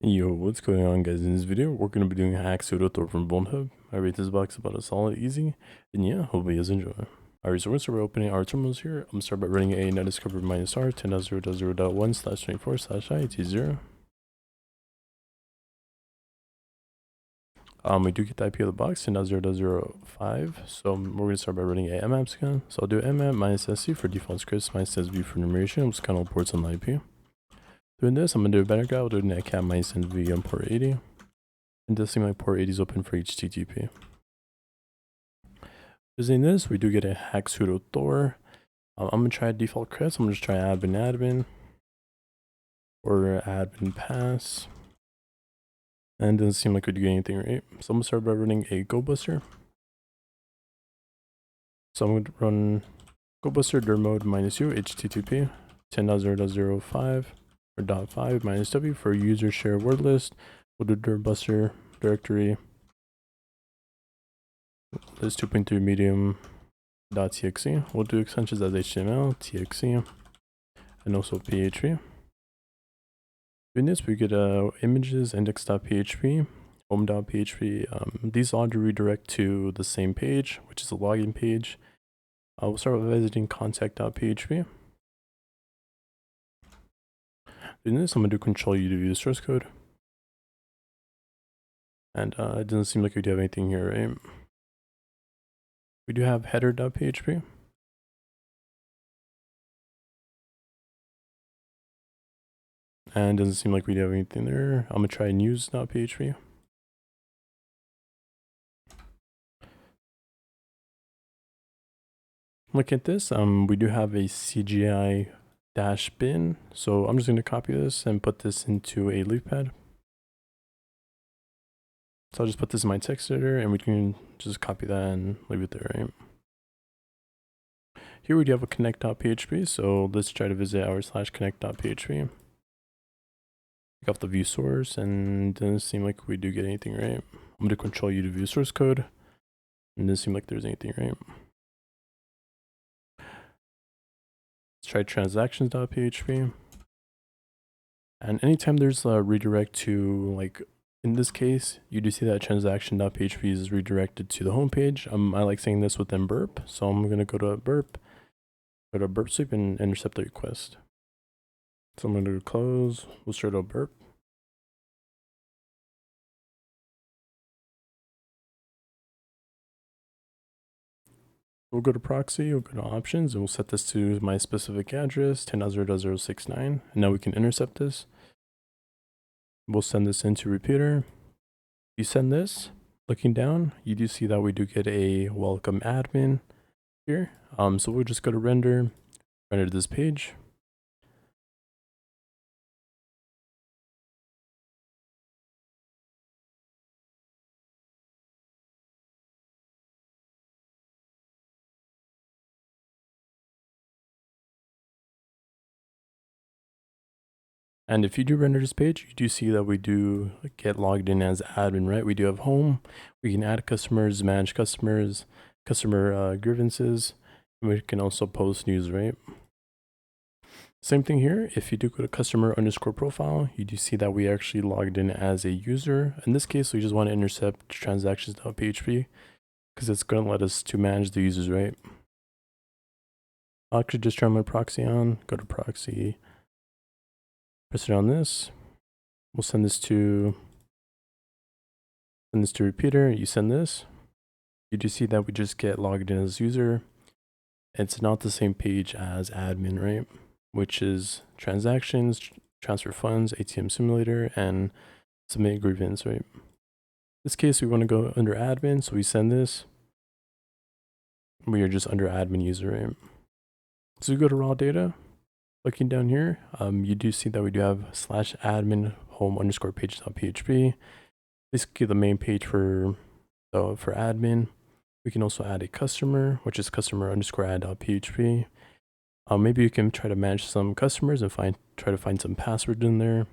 Yo, what's going on, guys? In this video, we're going to be doing hacksudo Thor from VulnHub. I rate this box about a solid easy, and yeah, hope you guys enjoy. Alright, so we're going to start by opening our terminals here. I'm going to start by running a netdiscover -r 10.0.0.1/24/IET0. We do get the IP of the box, 10.0.0.5, so we're going to start by running a mmap scan. So I'll do mmap -sc for default scripts, -sv for enumeration, which kind of ports on the IP. Doing this, I'm going to do a better guy. I'll do netcat -nv on port 80. It does seem like port 80 is open for HTTP. Using this, we do get a hacksudo Thor. I'm going to try default creds. I'm going to just try admin or admin pass. And it doesn't seem like we do get anything, right? So I'm going to start by running a GoBuster. So I'm going to run GoBuster dir mode -u HTTP 10.0.0.5 or .5 -w for user share word list. We'll do dirbuster directory list 2.3 medium .txt. We'll do extensions as HTML, TXT, and also PHP. Doing this, we get images, index.php, home.php. These all redirect to the same page, which is a login page. We'll start with visiting contact.php. Doing this, I'm going to do control U to view the source code. And it doesn't seem like we do have anything here, right? We do have header.php. And doesn't seem like we do have anything there. I'm going to try news.php. Look at this. We do have a CGI -bin. So I'm just going to copy this and put this into a leaf pad. So I'll just put this in my text editor and we can just copy that and leave it there, right? Here we do have a connect.php. So let's try to visit our /connect.php. Pick off the view source and it doesn't seem like we do get anything, right? I'm going to control U to view source code. And it doesn't seem like there's anything, right? Let's try transactions.php. And anytime there's a redirect to, like in this case, you do see that transaction.php is redirected to the home page. I like saying this within burp. So I'm going to go to burp sweep and intercept the request. So I'm going to close, we'll start a burp. We'll go to proxy, we'll go to options, and we'll set this to my specific address, 10.0.0.69. And now we can intercept this. We'll send this into repeater. You send this, looking down, you do see that we do get a welcome admin here. So we'll just go to render this page. And if you do render this page, you do see that we do get logged in as admin, right? We do have home. We can add customers, manage customers, customer grievances. And we can also post news, right? Same thing here. If you do go to customer_profile, you do see that we actually logged in as a user. In this case, we just want to intercept transactions.php because it's going to let us to manage the users, right? I'll actually just turn my proxy on, go to proxy, press it on this. We'll send this to repeater. You send this. You do see that we just get logged in as user. It's not the same page as admin, right? Which is transactions, transfer funds, ATM simulator, and submit grievance, right? In this case, we want to go under admin, so we send this. We are just under admin user, right? So we go to raw data. Looking down here, you do see that we do have /admin home_page.php. Basically the main page for admin. We can also add a customer, which is customer_add.php. Maybe you can try to manage some customers and try to find some password in there.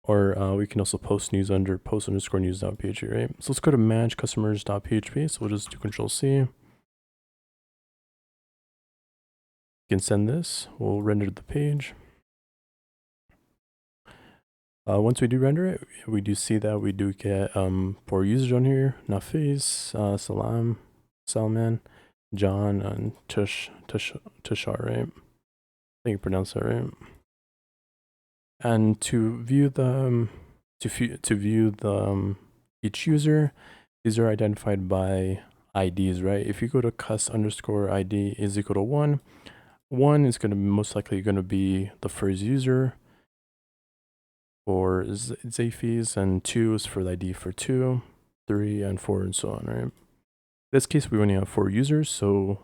Or we can also post news under post_news.php, right? So let's go to manage customers.php. So we'll just do Control-C. You can send this, we'll render the page. Once we do render it, we do see that we do get 4 users on here: Nafiz, Salam, Salman, John, and Tushar, right? I think you pronounced that right. And to view the each user, these are identified by IDs, right? If you go to cus_ID is equal to 1, 1 is going to be most likely going to be the first user for Zafis, and 2 is for the ID for 2, 3, and 4, and so on, right? In this case, we only have 4 users, so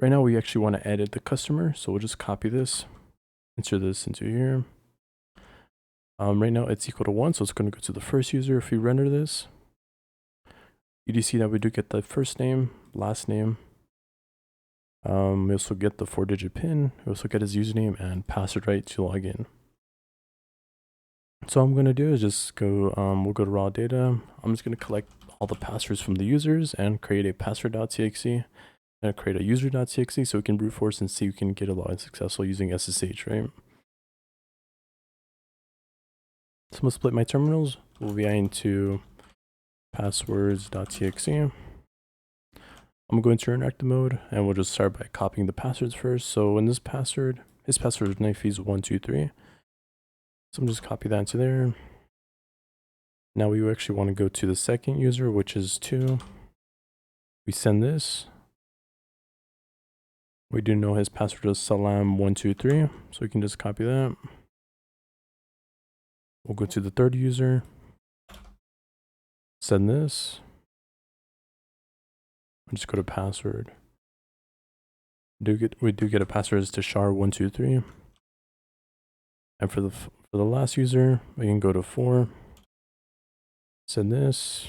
right now we actually want to edit the customer, so we'll just copy this, insert this into here. Right now it's equal to 1, so it's going to go to the first user. If we render this, you do see that we do get the first name, last name. We also get the 4-digit PIN. We also get his username and password, right, to log in. So what I'm going to do is just go, we'll go to raw data. I'm just going to collect all the passwords from the users and create a password.txt and create a user.txt so we can brute force and see if we can get a login successful using SSH, right? So I'm going to split my terminals. We'll be into passwords.txt. I'm going to go into interactive mode and we'll just start by copying the passwords first. So in this password, his password is knifeys123. So I'm just copy that into there. Now we actually want to go to the second user, which is 2. We send this. We do know his password is salam123, so we can just copy that. We'll go to the third user, send this, and just go to password. We do get a password as to shar123. And for the last user, we can go to 4, send this,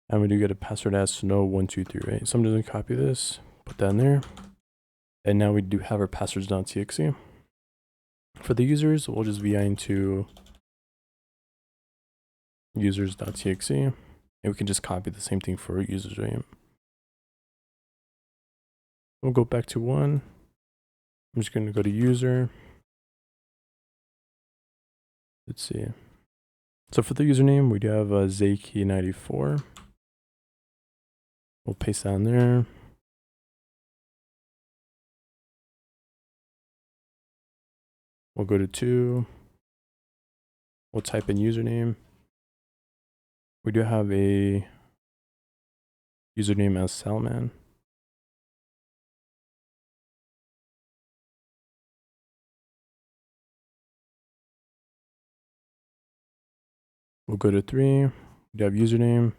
and we do get a password as snow123, right? So I'm just gonna copy this, put that in there, and now we do have our passwords.txt. For the users, we'll just vi into users.txt, and we can just copy the same thing for users, right? We'll go back to 1. I'm just going to go to user. Let's see. So for the username, we do have Zaki94. We'll paste that in there. We'll go to 2. We'll type in username. We do have a username as Salman. We'll go to 3. We do have username.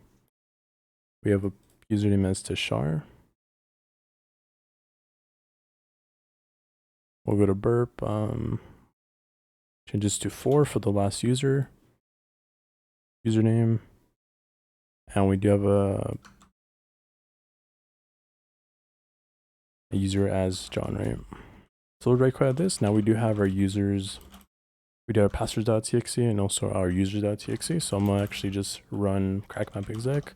We have a username as Tashar. We'll go to burp. Change this to 4 for the last user. Username. And we do have a user as John, right? So we'll right click this. Now we do have our users. We do our passwords.txt and also our users.txt. So I'm gonna actually just run crackmap_exec.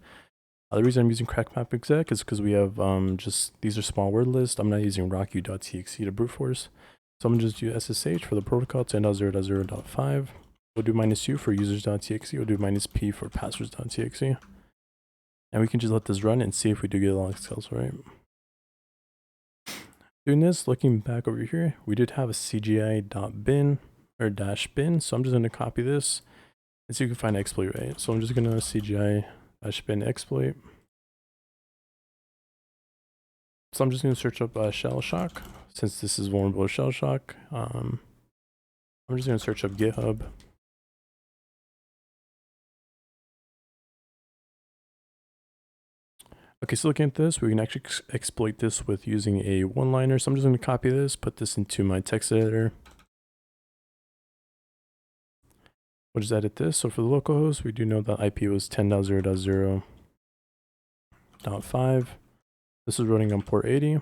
The reason I'm using crackmap_exec is because we have these are small word lists. I'm not using rocku.txt to brute force. So I'm gonna just do SSH for the protocol 10.0.0.5. We'll do -u for users.txt. We'll do -p for passwords.txt. And we can just let this run and see if we do get a log successful, right? Doing this, looking back over here, we did have a cgi.bin or -bin. So I'm just gonna copy this and see if we can find an exploit, right? So I'm just gonna cgi-bin exploit. So I'm just gonna search up shell shock since this is vulnerable to shell shock. I'm just gonna search up GitHub. Okay, so looking at this, we can actually exploit this with using a one-liner. So I'm just going to copy this, put this into my text editor. We'll just edit this. So for the localhost, we do know that IP was 10.0.0.5. This is running on port 80.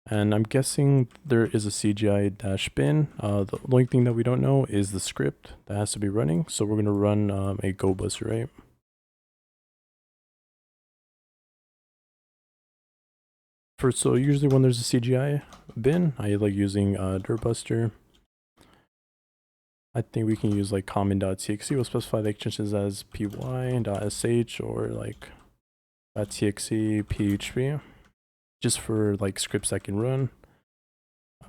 And I'm guessing there is a cgi-bin. The only thing that we don't know is the script that has to be running. So we're going to run a go buster, right? So usually when there's a CGI bin, I like using dirtbuster. I think we can use like common.txt. We'll specify the extensions as py.sh or like .txt php, just for like scripts that can run.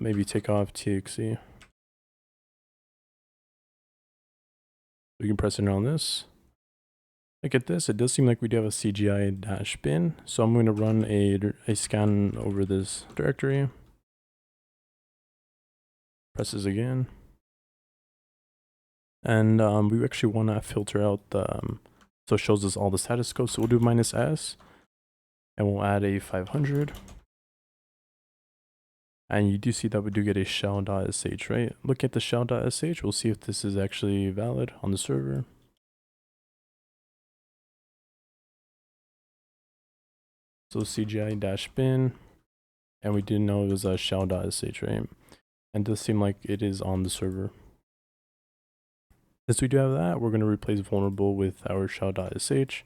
Maybe take off txt. We can press enter on this. Look at this. It does seem like we do have a CGI-bin. So I'm going to run a scan over this directory. Press this again. And we actually want to filter out the, so it shows us all the status codes. So we'll do -s and we'll add a 500. And you do see that we do get a shell.sh, right? Look at the shell.sh. We'll see if this is actually valid on the server. So CGI-bin, and we didn't know it was a shell.sh, right? And it does seem like it is on the server. Since we do have that, we're going to replace vulnerable with our shell.sh.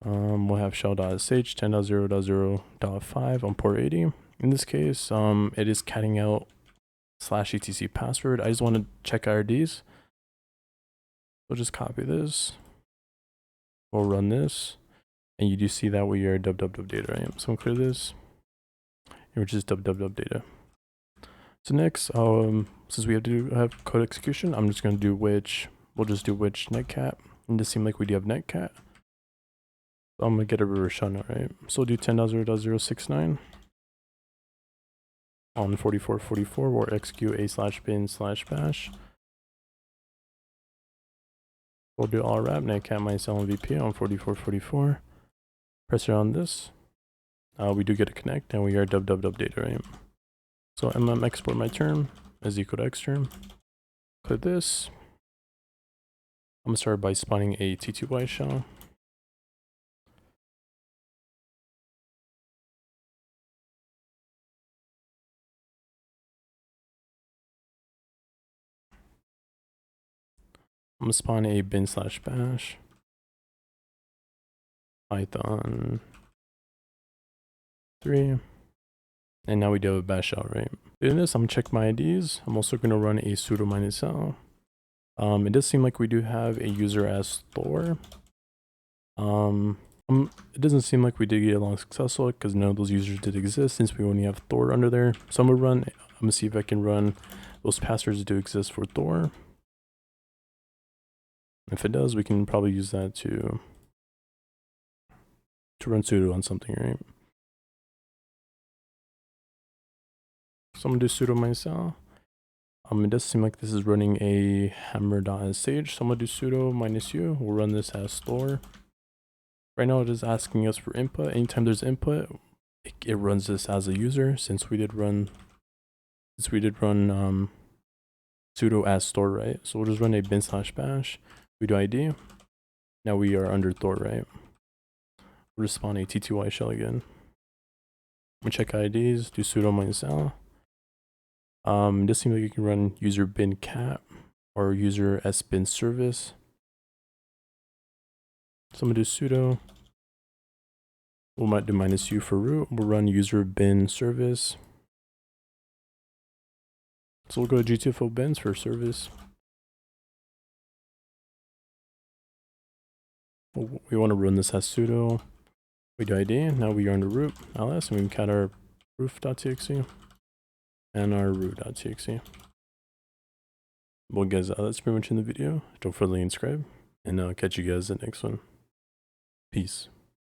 We'll have shell.sh 10.0.0.5 on port 80. In this case, it is catting out /etc password. I just want to check IRDs. We'll just copy this. We'll run this, and you do see that we are www data, right? So we'll clear this, and we're just www data. So next, since we have to have code execution, I'm just going to do we'll just do which netcat, and it seems like we do have netcat. So I'm going to get a reverse shell now, right? So we'll do 10.0.069 on 4444, or execute a/bin/bash. We'll do all wrap netcat -lmvp on 4444. Press it on this. We do get a connect, and we are www data, right? So export my term is equal to xterm. Click this. I'm gonna start by spawning a T2Y shell. I'm gonna spawn a bin/bash Python 3, and now we do have a bash shell, right? Doing this, I'm gonna check my IDs. I'm also gonna run a sudo -l. It does seem like we do have a user as Thor. It doesn't seem like we did get along successful because none of those users did exist since we only have Thor under there. So I'm gonna see if I can run those passwords that do exist for Thor. If it does, we can probably use that to run sudo on something, right? So I'm gonna do sudo -l. It does seem like this is running a hammer.sh. So I'm gonna do sudo -u. We'll run this as Thor. Right now it is asking us for input. Anytime there's input, it runs this as a user. Since we did run sudo as Thor, right? So we'll just run a bin/bash. We do ID. Now we are under Thor, right? We'll just spawn a T2Y shell again. We check IDs, do sudo -l. It does seem like you can run user bin cat or user sbin service. So I'm gonna do sudo. We might do -u for root. We'll run user bin service. So we'll go to GTFO bins for service. We want to run this as sudo. We do ID. Now we are under root ls, and we can cat our roof.txt and our root.txt. Well, guys, that's pretty much in the video. Don't forget to like and subscribe, and I'll catch you guys in the next one. Peace.